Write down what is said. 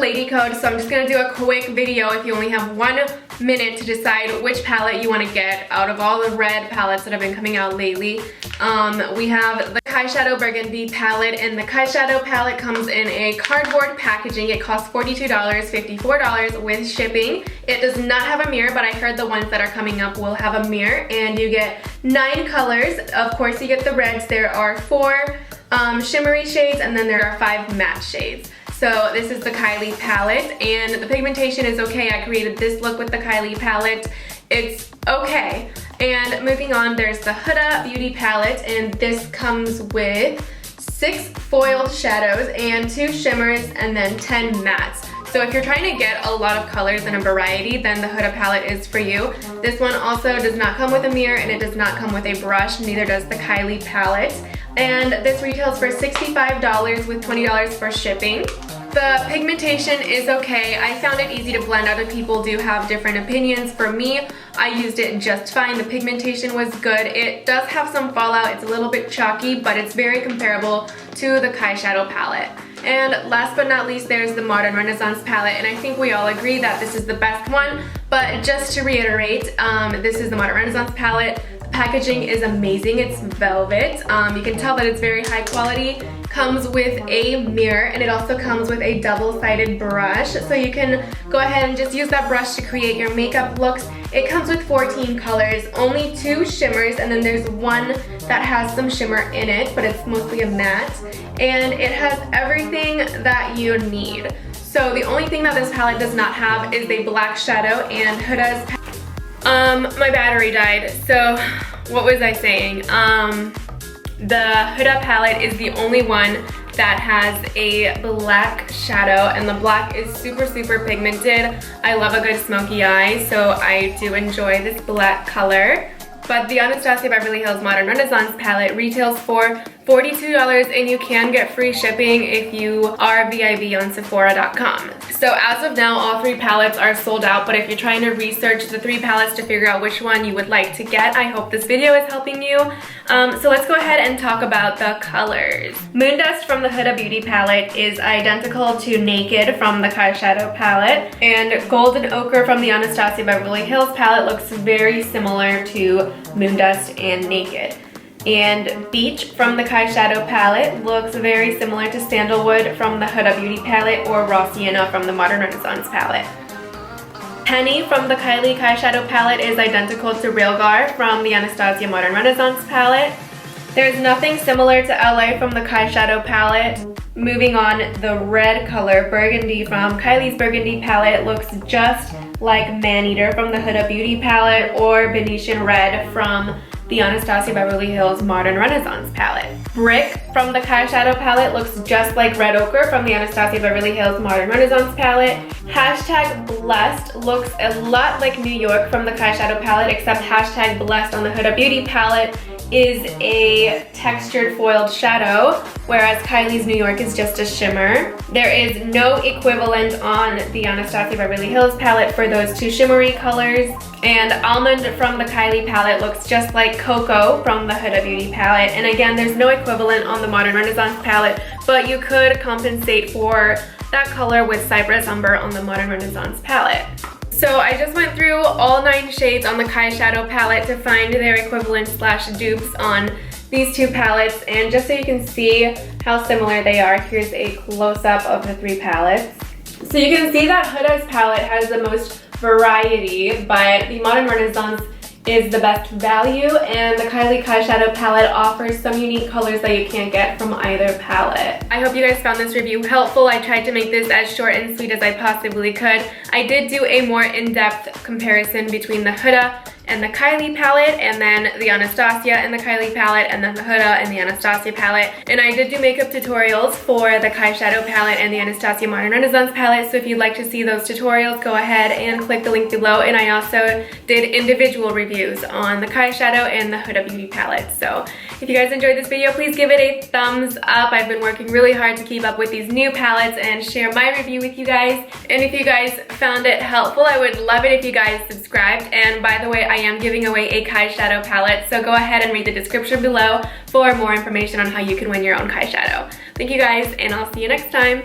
LadyCode, so I'm just gonna do a quick video if you only have 1 minute to decide which palette you want to get out of all the red palettes that have been coming out lately. We have the Eyeshadow Burgundy palette, and the Eyeshadow palette comes in a cardboard packaging. It costs $42, $54 with shipping. It does not have a mirror, but I heard the ones that are coming up will have a mirror, and you get 9 colors. Of course, you get the reds. There are 4 shimmery shades, and then there are 5 matte shades. So this is the Kylie palette, and the pigmentation is okay. I created this look with the Kylie palette. It's okay. And moving on, there's the Huda Beauty palette, and this comes with 6 foiled shadows and 2 shimmers and then 10 mattes. So if you're trying to get a lot of colors in a variety, then the Huda palette is for you. This one also does not come with a mirror, and it does not come with a brush, neither does the Kylie palette. And this retails for $65 with $20 for shipping. The pigmentation is okay. I found it easy to blend. Other people do have different opinions. For me, I used it just fine. The pigmentation was good. It does have some fallout. It's a little bit chalky, but it's very comparable to the Eyeshadow palette. And last but not least, there's the Modern Renaissance palette, and I think we all agree that this is the best one. But just to reiterate, this is the Modern Renaissance palette. The packaging is amazing. It's velvet. You can tell that it's very high quality. Comes with a mirror, and it also comes with a double-sided brush, so you can go ahead and just use that brush to create your makeup looks. It comes with 14 colors, only 2 shimmers, and then there's 1 that has some shimmer in it, but it's mostly a matte, and it has everything that you need. So the only thing that this palette does not have is a black shadow, and Huda's my battery died, so what was I saying? The Huda palette is the only one that has a black shadow, and the black is super pigmented. I love a good smoky eye, so I do enjoy this black color. But the Anastasia Beverly Hills Modern Renaissance palette retails for $42, and you can get free shipping if you are VIB on Sephora.com. So as of now, all 3 palettes are sold out, but if you're trying to research the 3 palettes to figure out which one you would like to get, I hope this video is helping you. So let's go ahead and talk about the colors. Moondust from the Huda Beauty palette is identical to Naked from the Eyeshadow palette, and Golden Ochre from the Anastasia Beverly Hills palette looks very similar to Moondust and Naked. And Beach from the Eyeshadow palette looks very similar to Sandalwood from the Huda Beauty palette, or Raw Sienna from the Modern Renaissance palette. Penny from the Kylie Eyeshadow palette is identical to Realgar from the Anastasia Modern Renaissance palette. There's nothing similar to LA from the Eyeshadow palette. Moving on, the red color, Burgundy from Kylie's Burgundy palette, looks just like Maneater from the Huda Beauty palette, or Venetian Red from the Anastasia Beverly Hills Modern Renaissance palette. Brick from the Eyeshadow palette looks just like Red Ochre from the Anastasia Beverly Hills Modern Renaissance palette. Hashtag Blessed looks a lot like New York from the Eyeshadow palette, except Hashtag Blessed on the Huda Beauty palette is a textured foiled shadow, whereas Kylie's New York is just a shimmer. There is no equivalent on the Anastasia Beverly Hills palette for those 2 shimmery colors. And Almond from the Kylie palette looks just like Cocoa from the Huda Beauty palette. And again, there's no equivalent on the Modern Renaissance palette, but you could compensate for that color with Cypress Umber on the Modern Renaissance palette. So I just went through all 9 shades on the Eyeshadow palette to find their equivalent / dupes on these 2 palettes, and just so you can see how similar they are, here's a close-up of the 3 palettes. So you can see that Huda's palette has the most variety, but the Modern Renaissance is the best value, and the Kylie Eyeshadow palette offers some unique colors that you can't get from either palette. I hope you guys found this review helpful. I tried to make this as short and sweet as I possibly could. I did do a more in-depth comparison between the Huda and the Kylie palette, and then the Anastasia and the Kylie palette, and then the Huda and the Anastasia palette. And I did do makeup tutorials for the Eyeshadow palette and the Anastasia Modern Renaissance palette, so if you'd like to see those tutorials, go ahead and click the link below. And I also did individual reviews on the Eyeshadow and the Huda Beauty palette. So if you guys enjoyed this video, please give it a thumbs up. I've been working really hard to keep up with these new palettes and share my review with you guys. And if you guys found it helpful, I would love it if you guys subscribed. And by the way, I am giving away a Eyeshadow palette, so go ahead and read the description below for more information on how you can win your own eyeshadow. Thank you guys, and I'll see you next time.